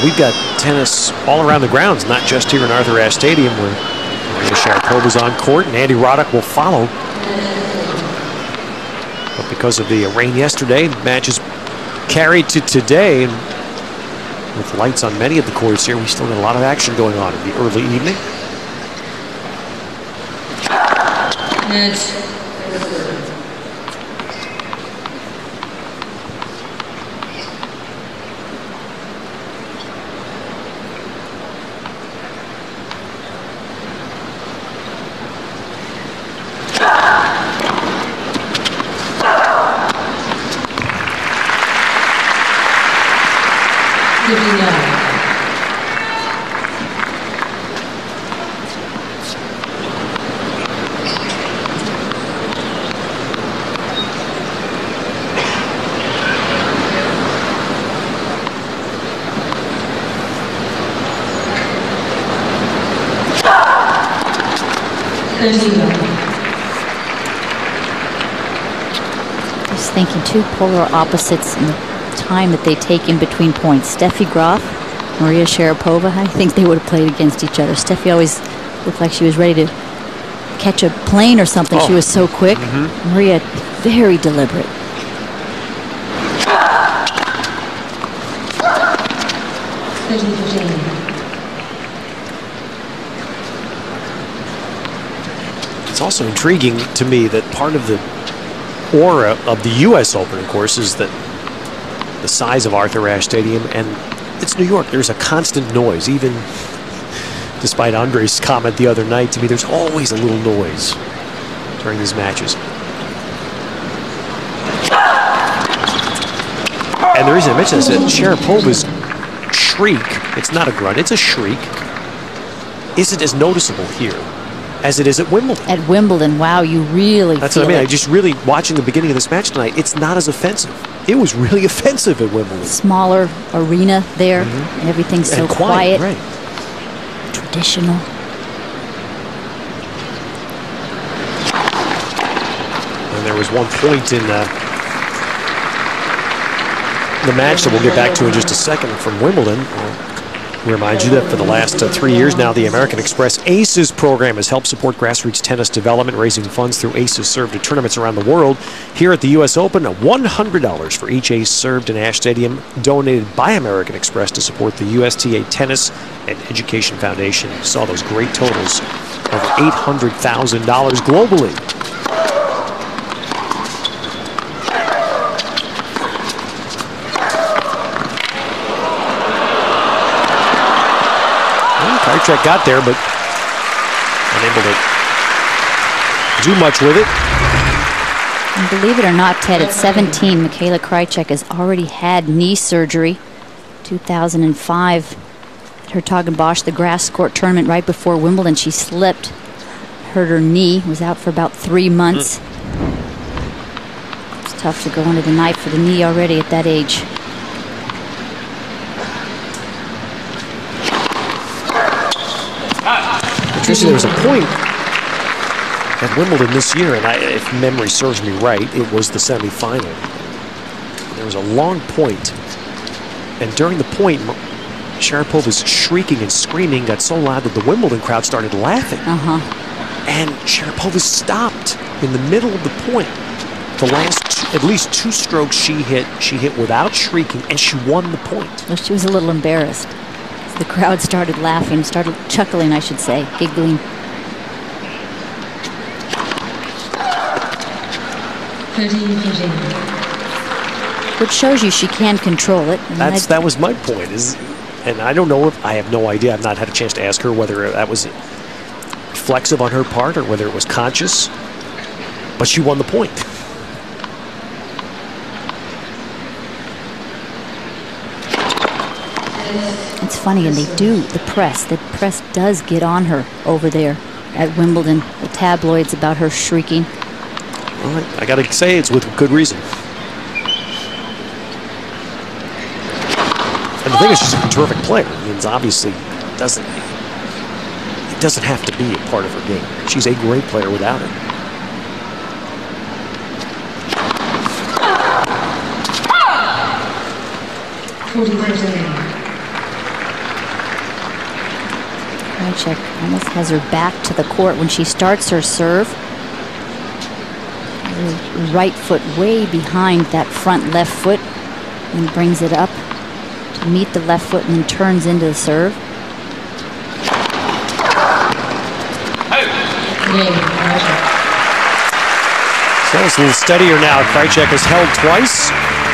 we've got tennis all around the grounds, not just here in Arthur Ashe Stadium, where Maria Sharapova's on court, and Andy Roddick will follow. But because of the rain yesterday, matches carried to today, and with lights on many of the courts here, we still got a lot of action going on in the early evening. Just thinking two polar opposites in the time that they take in between points. Steffi Graf, Maria Sharapova, I think they would have played against each other. Steffi always looked like she was ready to catch a plane or something. She was so quick. Maria, very deliberate. It's also intriguing to me that part of the aura of the U.S. Open, of course, is that the size of Arthur Ashe Stadium, and it's New York. There's a constant noise, even despite Andre's comment the other night to me, there's always a little noise during these matches. And the reason I mention this is that Sharapova's shriek, it's not a grunt, it's a shriek, isn't as noticeable here as it is at Wimbledon. At Wimbledon, wow, you really That's feel what I mean. it. I just really, watching the beginning of this match tonight, it's not as offensive. It was really offensive at Wimbledon. Smaller arena there, and everything's so and quiet. Right. Traditional. And there was one point in the match that we'll get back to in just a second from Wimbledon. We remind you that for the last 3 years now, the American Express ACES program has helped support grassroots tennis development, raising funds through aces served at tournaments around the world. Here at the U.S. Open, $100 for each ace served in Ashe Stadium, donated by American Express to support the USTA Tennis and Education Foundation. You saw those great totals, over $800,000 globally. Krajicek got there, but unable to do much with it. And believe it or not, Ted, at 17, Michaella Krajicek has already had knee surgery. 2005, at Hertogenbosch, the grass court tournament right before Wimbledon, she slipped, hurt her knee, was out for about 3 months. It's tough to go into the night for the knee already at that age. Patricia, there was a point at Wimbledon this year, and if memory serves me right, it was the semifinal. There was a long point, and during the point, Sharapova's shrieking and screaming got so loud that the Wimbledon crowd started laughing. And Sharapova stopped in the middle of the point. The last at least 2 strokes she hit without shrieking, and she won the point. Well, she was a little embarrassed. The crowd started laughing, started chuckling, I should say, giggling. Which shows you she can control it. That was my point. And I don't know I have no idea. I've not had a chance to ask her whether that was reflexive on her part or whether it was conscious. But she won the point. It's funny, and the press does get on her over there at Wimbledon. The tabloids about her shrieking. Well, I got to say, it's with good reason. And the thing is, she's a terrific player. It means obviously it doesn't have to be a part of her game. She's a great player without it. Krajicek almost has her back to the court when she starts her serve. Her right foot way behind that front left foot and brings it up to meet the left foot and then turns into the serve. So it's a little steadier now. Krajicek has held twice.